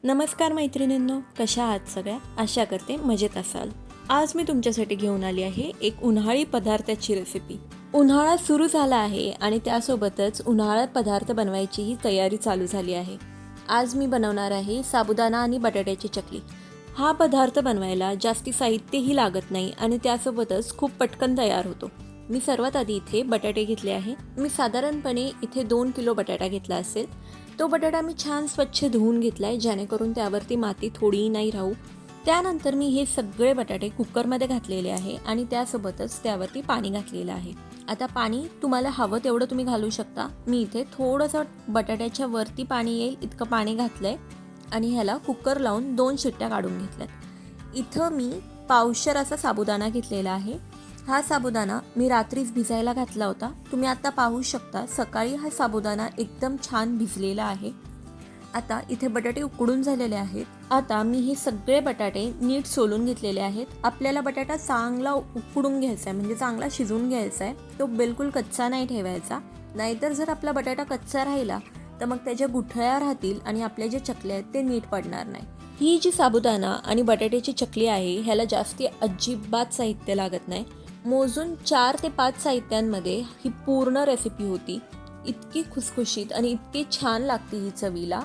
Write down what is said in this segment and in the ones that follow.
नमस्कार मैत्रिणींनो, कशा आहात सगळ्या? आशा करते मजेत असाल. आज मी तुमच्यासाठी घेऊन आली आहे एक उन्हाळी पदार्थाची रेसिपी. उन्हाळा सुरू झाला आहे आणि त्यासोबतच उन्हाळ्यात पदार्थ बनवायचीही तयारी चालू झाली आहे. आज मी बनवणार आहे साबुदाणा आणि बटाट्याची चकली. हा पदार्थ बनवायला जास्ती साहित्यही लागत नाही आणि त्यासोबतच खूप पटकन तयार होतो. मी सर्वात आधी इथे बटाटे घेतले आहे. मी साधारणपणे इथे 2 किलो बटाटा घेतला असेल. तो बटाटा मी छान स्वच्छ धुवून घेतला आहे जेणेकरून त्यावरती माती थोडीही नाही राहू. त्यानंतर मी हे सगळे बटाटे कुकरमध्ये घातलेले आहे आणि त्यासोबतच त्यावरती पाणी घातलेलं आहे. आता पाणी तुम्हाला हवं तेवढं तुम्ही घालू शकता. मी इथे थोडंसं बटाट्याच्या वरती पाणी येईल इतकं पाणी घातलं आहे आणि ह्याला कुकर लावून 2 शिट्ट्या काढून घेतल्यात. इथं मी पावशेर असा साबुदाणा घेतलेला आहे. हा साबुदाणा मी रात्रीच भिजायला घातला होता. तुम्ही आता पाहू शकता सकाळी हा साबुदाणा एकदम छान भिजलेला आहे. आता इथे बटाटे उकडून झालेले आहेत. आता मी हे सगळे बटाटे नीट सोलून घेतलेले आहेत. आपल्याला बटाटा चांगला उकडून घ्यायचा आहे, म्हणजे चांगला शिजवून घ्यायचा आहे. तो बिलकुल कच्चा नाही ठेवायचा, नाहीतर जर आपला बटाटा कच्चा राहिला तर मग त्याच्या गुठळ्या राहतील आणि आपले जे चकले आहेत ते नीट पडणार नाही. ही जी साबुदाणा आणि बटाट्याची चकली आहे ह्याला जास्ती अजिबात साहित्य लागत नाही. मोजून 4 ते 5 साहित्यांमध्ये ही पूर्ण रेसिपी होती. इतकी खुसखुशीत आणि इतकी छान लागते ही चवीला.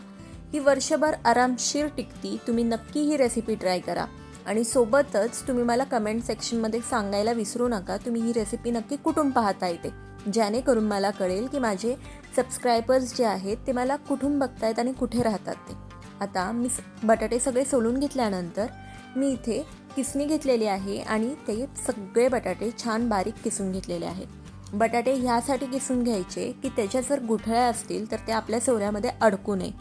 ही वर्षभर आरामशीर टिकती. तुम्ही नक्की ही रेसिपी ट्राय करा आणि सोबतच तुम्ही मला कमेंट सेक्शनमध्ये सांगायला विसरू नका तुम्ही ही रेसिपी नक्की कुठून पाहता येते, जेणेकरून मला कळेल की माझे सबस्क्रायबर्स जे आहेत ते मला कुठून बघतायत आणि कुठे राहतात ते. आता मी बटाटे सगळे सोलून घेतल्यानंतर मी इथे किसणी घेतलेली आहे आणि ते सगळे बटाटे छान बारीक किसून घेतलेले आहेत. बटाटे ह्यासाठी किसून घ्यायचे की त्याच्या जर गुठळ्या असतील तर ते आपल्या सोऱ्यामध्ये अडकू नये.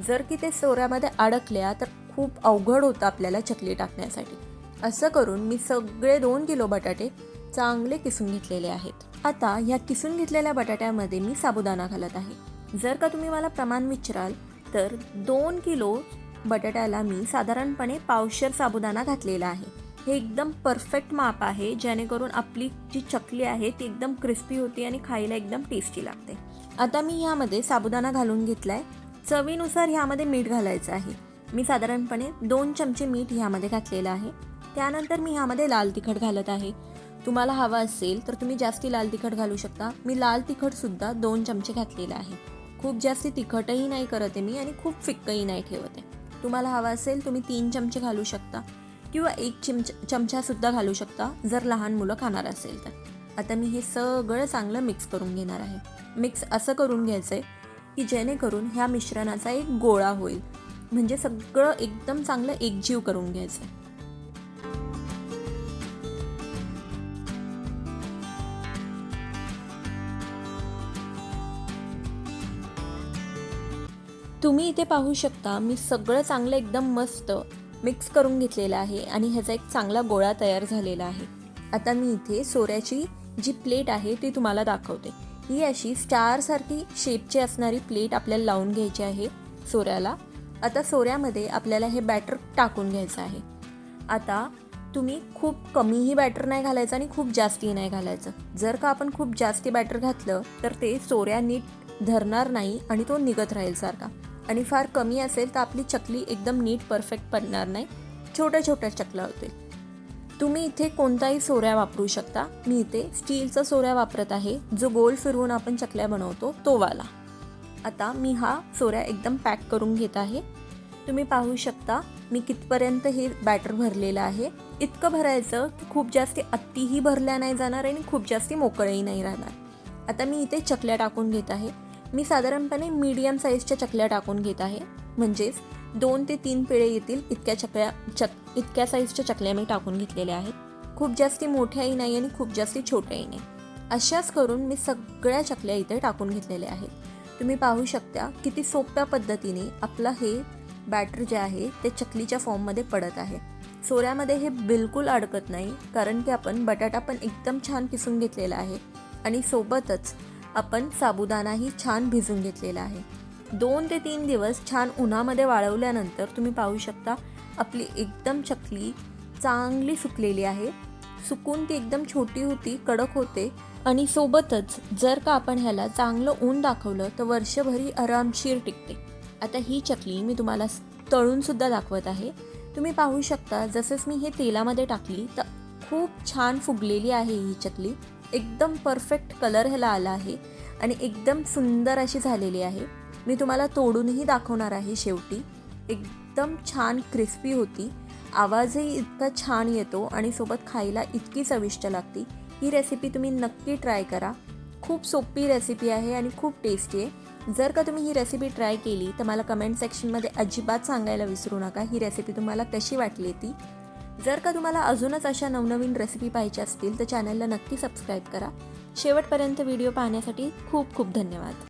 जर की ते सोऱ्यामध्ये अडकल्या तर खूप अवघड होतं आपल्याला चकली टाकण्यासाठी. असं करून मी सगळे 2 किलो बटाटे चांगले किसून घेतलेले आहेत. आता ह्या किसून घेतलेल्या बटाट्यामध्ये मी साबुदाणा घालत आहे. जर का तुम्ही मला प्रमाण विचाराल तर 2 किलो बटाट्याला मी साधारणपणे पावशेर साबुदाणा घातलेला आहे. हे एकदम परफेक्ट माप आहे जेणेकरून आपली जी चकली आहे ती एकदम क्रिस्पी होती आणि खायला एकदम टेस्टी लागते. आता मी ह्यामध्ये साबुदाणा घालून घेतला आहे. चवीनुसार ह्यामध्ये मीठ घालायचं आहे. मी साधारणपणे 2 चमचे मीठ ह्यामध्ये घातलेलं आहे. त्यानंतर मी ह्यामध्ये लाल तिखट घालत आहे. तुम्हाला हवं असेल तर तुम्ही जास्ती लाल तिखट घालू शकता. मी लाल तिखटसुद्धा 2 चमचे घातलेलं आहे. खूप जास्ती तिखटही नाही करत आहे मी आणि खूप फिक्कही नाही ठेवत आहे. तुम्हाला हवा असेल तुम्ही 3 चमचे घालू शकता किंवा 1 चमचासुद्धा घालू शकता जर लहान मुलं खाणार असेल तर. आता मी हे सगळं चांगलं मिक्स करून घेणार आहे. मिक्स असं करून घ्यायचं आहे की जेणेकरून ह्या मिश्रणाचा एक गोळा होईल, म्हणजे सगळं एकदम चांगलं एकजीव करून घ्यायचं आहे. तुम्ही इथे पाहू शकता मी सगळं चांगलं एकदम मस्त मिक्स करून घेतलेलं आहे आणि ह्याचा एक चांगला गोळा तयार झालेला आहे. आता मी इथे सोऱ्याची जी प्लेट आहे ती तुम्हाला दाखवते. ही अशी स्टारसारखी शेपची असणारी प्लेट आपल्याला लावून घ्यायची आहे सोऱ्याला. आता सोऱ्यामध्ये आपल्याला हे बॅटर टाकून घ्यायचं आहे. आता तुम्ही खूप कमीही बॅटर नाही घालायचं आणि खूप जास्ती नाही घालायचं. जर का आपण खूप जास्ती बॅटर घातलं तर ते सोऱ्या नीट धरणार नाही आणि तो निघत राहील सारखा. आणि फार कमी असेल तर आपली चकली एकदम नीट परफेक्ट पडणार नाही, छोट्या छोट्या चकल्या होतील. तुम्ही इथे कोणताही सोऱ्या वापरू शकता. मी इथे स्टीलचा सोऱ्या वापरत आहे, जो गोल फिरवून आपण चकल्या बनवतो तो वाला. आता मी हा सोऱ्या एकदम पॅक करून घेत आहे. तुम्ही पाहू शकता मी कितपर्यंत हे बॅटर भरलेलं आहे. इतकं भरायचं की खूप जास्ती अत्तीही भरल्या नाही जाणार आणि खूप जास्ती मोकळेही नाही राहणार. आता मी इथे चकल्या टाकून घेत आहे. मी साधारणपणे मीडियम साईजच्या चकल्या टाकून घेत आहे, म्हणजेच 2 ते 3 पेळे येतील इतक्या साईजच्या चकल्या मी टाकून घेतलेल्या आहेत. खूप जास्ती मोठ्याही नाही आणि खूप जास्ती छोट्याही नाही. अशाच करून मी सगळ्या चकल्या इथे टाकून घेतलेल्या आहेत. तुम्ही पाहू शकता किती सोप्या पद्धतीने आपलं हे बॅटर जे आहे ते चकलीच्या फॉर्ममध्ये पडत आहे. सोऱ्यामध्ये हे बिलकुल अडकत नाही, कारण की आपण बटाटा पण एकदम छान किसून घेतलेला आहे आणि सोबतच आपण साबुदाणाही छान भिजून घेतलेला आहे. 2 ते 3 दिवस छान उन्हामध्ये वाळवल्यानंतर तुम्ही पाहू शकता आपली एकदम चकली चांगली सुकलेली आहे. सुकून ती एकदम छोटी होती, कडक होते आणि सोबतच जर का आपण ह्याला चांगलं ऊन दाखवलं तर वर्षभरी आरामशीर टिकते. आता ही चकली मी तुम्हाला तळूनसुद्धा दाखवत आहे. तुम्ही पाहू शकता जसंच मी हे तेलामध्ये टाकली तर खूप छान फुगलेली आहे ही चकली. एकदम परफेक्ट कलर ह्याला आला आहे आणि एकदम सुंदर अशी झालेली आहे. मी तुम्हाला तोडूनही दाखवणार आहे शेवटी. एकदम छान क्रिस्पी होती. आवाजही इतका छान येतो आणि सोबत खायला इतकी चविष्ट लागते. ही रेसिपी तुम्ही नक्की ट्राय करा. खूप सोपी रेसिपी आहे आणि खूप टेस्टी आहे. जर का तुम्ही ही रेसिपी ट्राय केली तर मला कमेंट सेक्शनमध्ये अजिबात सांगायला विसरू नका ही रेसिपी तुम्हाला कशी वाटली ती. जर का तुम्हाला अजूनच अशा नवनवीन रेसिपी पाहिजे असतील तर चॅनलला नक्की सबस्क्राईब करा. शेवटपर्यंत व्हिडिओ पाहण्यासाठी खूप खूप धन्यवाद.